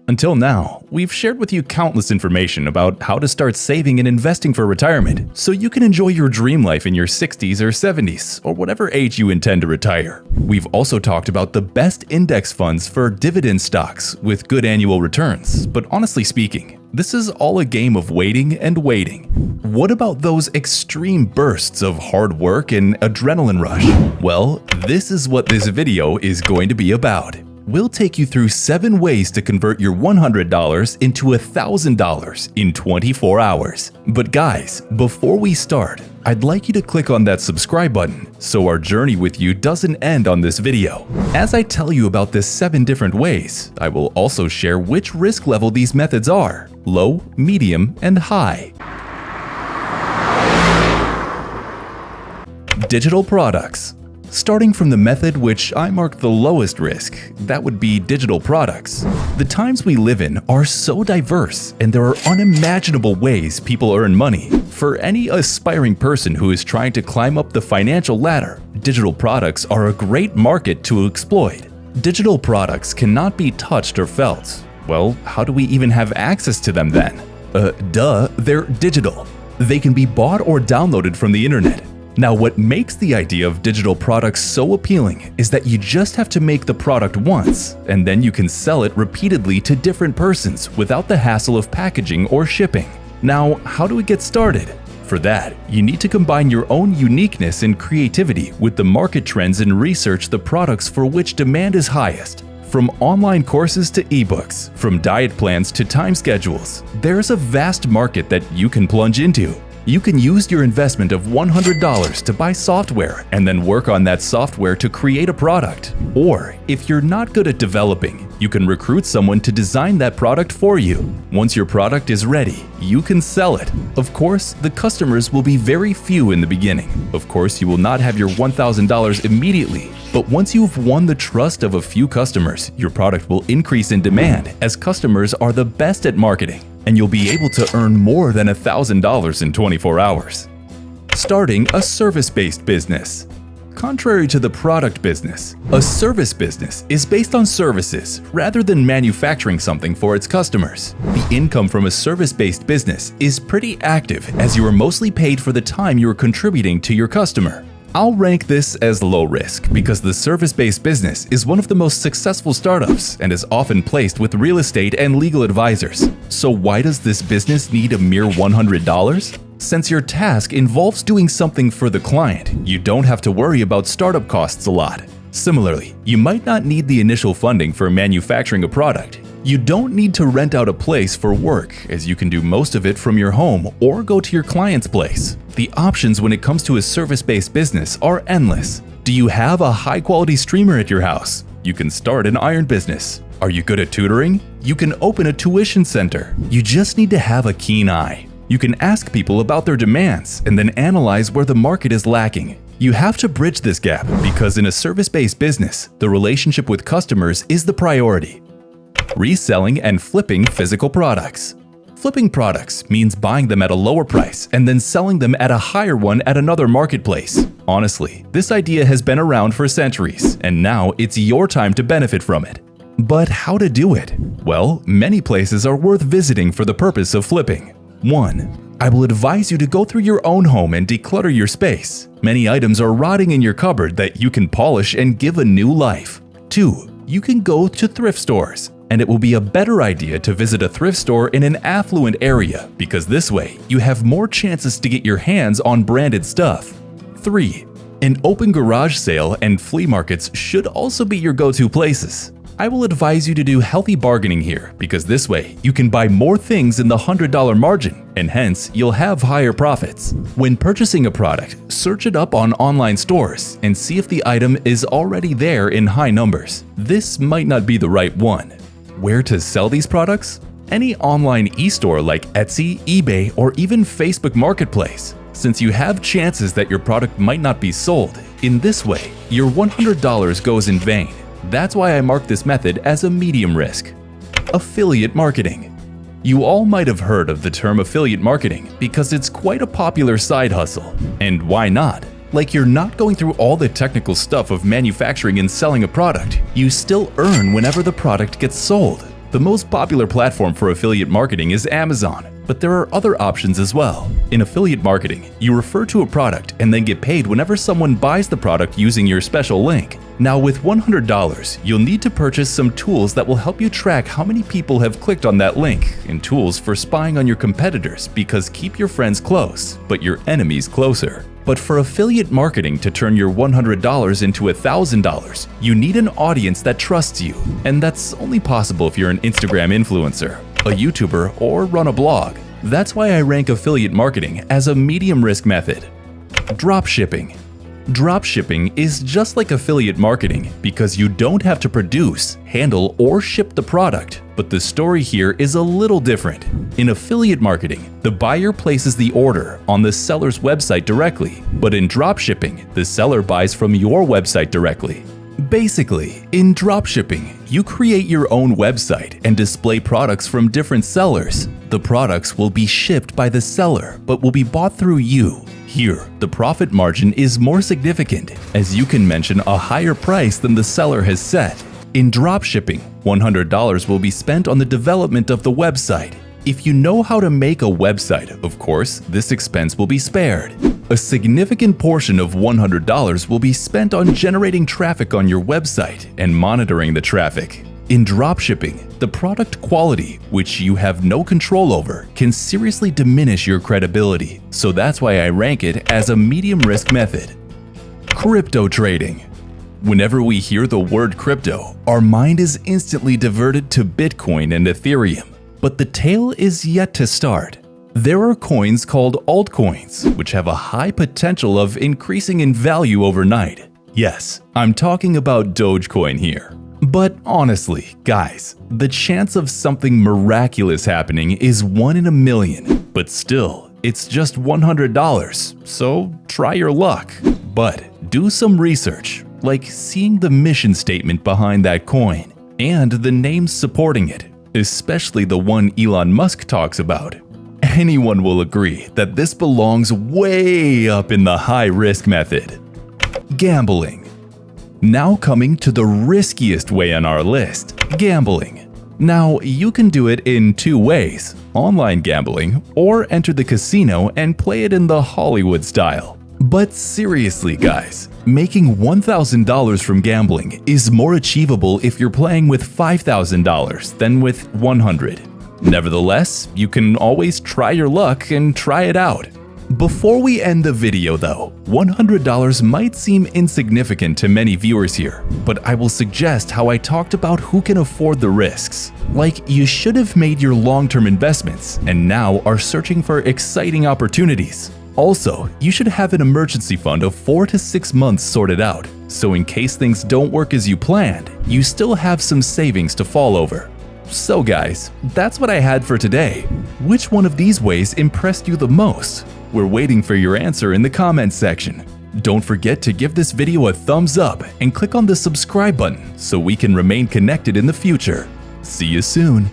Until now, we've shared with you countless information about how to start saving and investing for retirement so you can enjoy your dream life in your 60s or 70s or whatever age you intend to retire. We've also talked about the best index funds for dividend stocks with good annual returns, but honestly speaking, this is all a game of waiting and waiting. What about those extreme bursts of hard work and adrenaline rush? Well, this is what this video is going to be about. We'll take you through 7 ways to convert your $100 into $1,000 in 24 hours. But guys, before we start, I'd like you to click on that subscribe button so our journey with you doesn't end on this video. As I tell you about the 7 different ways, I will also share which risk level these methods are: low, medium, and high. Digital products. Starting from the method which I mark the lowest risk, that would be digital products. The times we live in are so diverse, and there are unimaginable ways people earn money. For any aspiring person who is trying to climb up the financial ladder, digital products are a great market to exploit. Digital products cannot be touched or felt. Well, how do we even have access to them then? They're digital. They can be bought or downloaded from the internet. Now, what makes the idea of digital products so appealing is that you just have to make the product once, and then you can sell it repeatedly to different persons without the hassle of packaging or shipping. Now, how do we get started? For that, you need to combine your own uniqueness and creativity with the market trends and research the products for which demand is highest. From online courses to ebooks, from diet plans to time schedules, there's a vast market that you can plunge into. You can use your investment of $100 to buy software and then work on that software to create a product. Or, if you're not good at developing, you can recruit someone to design that product for you. Once your product is ready, you can sell it. Of course, the customers will be very few in the beginning. Of course, you will not have your $1,000 immediately. But once you've won the trust of a few customers, your product will increase in demand as customers are the best at marketing, and you'll be able to earn more than $1,000 in 24 hours. Starting a service-based business. Contrary to the product business, a service business is based on services rather than manufacturing something for its customers. The income from a service-based business is pretty active as you are mostly paid for the time you are contributing to your customer. I'll rank this as low risk because the service-based business is one of the most successful startups and is often placed with real estate and legal advisors. So why does this business need a mere $100? Since your task involves doing something for the client, you don't have to worry about startup costs a lot. Similarly, you might not need the initial funding for manufacturing a product. You don't need to rent out a place for work, as you can do most of it from your home or go to your client's place. The options when it comes to a service-based business are endless. Do you have a high-quality streamer at your house? You can start an iron business. Are you good at tutoring? You can open a tuition center. You just need to have a keen eye. You can ask people about their demands and then analyze where the market is lacking. You have to bridge this gap because in a service-based business, the relationship with customers is the priority. Reselling and flipping physical products. Flipping products means buying them at a lower price and then selling them at a higher one at another marketplace. Honestly, this idea has been around for centuries, and now it's your time to benefit from it. But how to do it? Well, many places are worth visiting for the purpose of flipping. 1. I will advise you to go through your own home and declutter your space. Many items are rotting in your cupboard that you can polish and give a new life. 2. You can go to thrift stores. And it will be a better idea to visit a thrift store in an affluent area because this way you have more chances to get your hands on branded stuff. 3. An open garage sale and flea markets should also be your go-to places. I will advise you to do healthy bargaining here because this way you can buy more things in the $100 margin and hence you'll have higher profits. When purchasing a product, search it up on online stores and see if the item is already there in high numbers. This might not be the right one. Where to sell these products? Any online e-store like Etsy, eBay, or even Facebook Marketplace. Since you have chances that your product might not be sold, in this way, your $100 goes in vain. That's why I mark this method as a medium risk. Affiliate marketing. You all might have heard of the term affiliate marketing because it's quite a popular side hustle. And why not? Like, you're not going through all the technical stuff of manufacturing and selling a product. You still earn whenever the product gets sold. The most popular platform for affiliate marketing is Amazon, but there are other options as well. In affiliate marketing, you refer to a product and then get paid whenever someone buys the product using your special link. Now with $100, you'll need to purchase some tools that will help you track how many people have clicked on that link, and tools for spying on your competitors, because keep your friends close, but your enemies closer. But for affiliate marketing to turn your $100 into $1,000, you need an audience that trusts you, and that's only possible if you're an Instagram influencer, a YouTuber, or run a blog. That's why I rank affiliate marketing as a medium risk method. Dropshipping. Dropshipping is just like affiliate marketing because you don't have to produce, handle, or ship the product. But the story here is a little different. In affiliate marketing, the buyer places the order on the seller's website directly, but in dropshipping, the seller buys from your website directly. Basically, in dropshipping, you create your own website and display products from different sellers. The products will be shipped by the seller, but will be bought through you. Here, the profit margin is more significant, as you can mention a higher price than the seller has set. In dropshipping, $100 will be spent on the development of the website. If you know how to make a website, of course, this expense will be spared. A significant portion of $100 will be spent on generating traffic on your website and monitoring the traffic. In dropshipping, the product quality, which you have no control over, can seriously diminish your credibility, so that's why I rank it as a medium risk method. Crypto trading. Whenever we hear the word crypto, our mind is instantly diverted to Bitcoin and Ethereum. But the tale is yet to start. There are coins called altcoins, which have a high potential of increasing in value overnight. Yes, I'm talking about Dogecoin here. But honestly, guys, the chance of something miraculous happening is 1 in a million. But still, it's just $100, so try your luck. But do some research, like seeing the mission statement behind that coin and the names supporting it, especially the one Elon Musk talks about. Anyone will agree that this belongs way up in the high-risk method. Gambling. Now coming to the riskiest way on our list, gambling. Now, you can do it in two ways, online gambling, or enter the casino and play it in the Hollywood style. But seriously, guys, making $1,000 from gambling is more achievable if you're playing with $5,000 than with $100. Nevertheless, you can always try your luck and try it out. Before we end the video though, $100 might seem insignificant to many viewers here, but I will suggest how I talked about who can afford the risks. Like, you should have made your long-term investments and now are searching for exciting opportunities. Also, you should have an emergency fund of 4 to 6 months sorted out, so in case things don't work as you planned, you still have some savings to fall over. So guys, that's what I had for today. Which one of these ways impressed you the most? We're waiting for your answer in the comments section. Don't forget to give this video a thumbs up and click on the subscribe button so we can remain connected in the future. See you soon.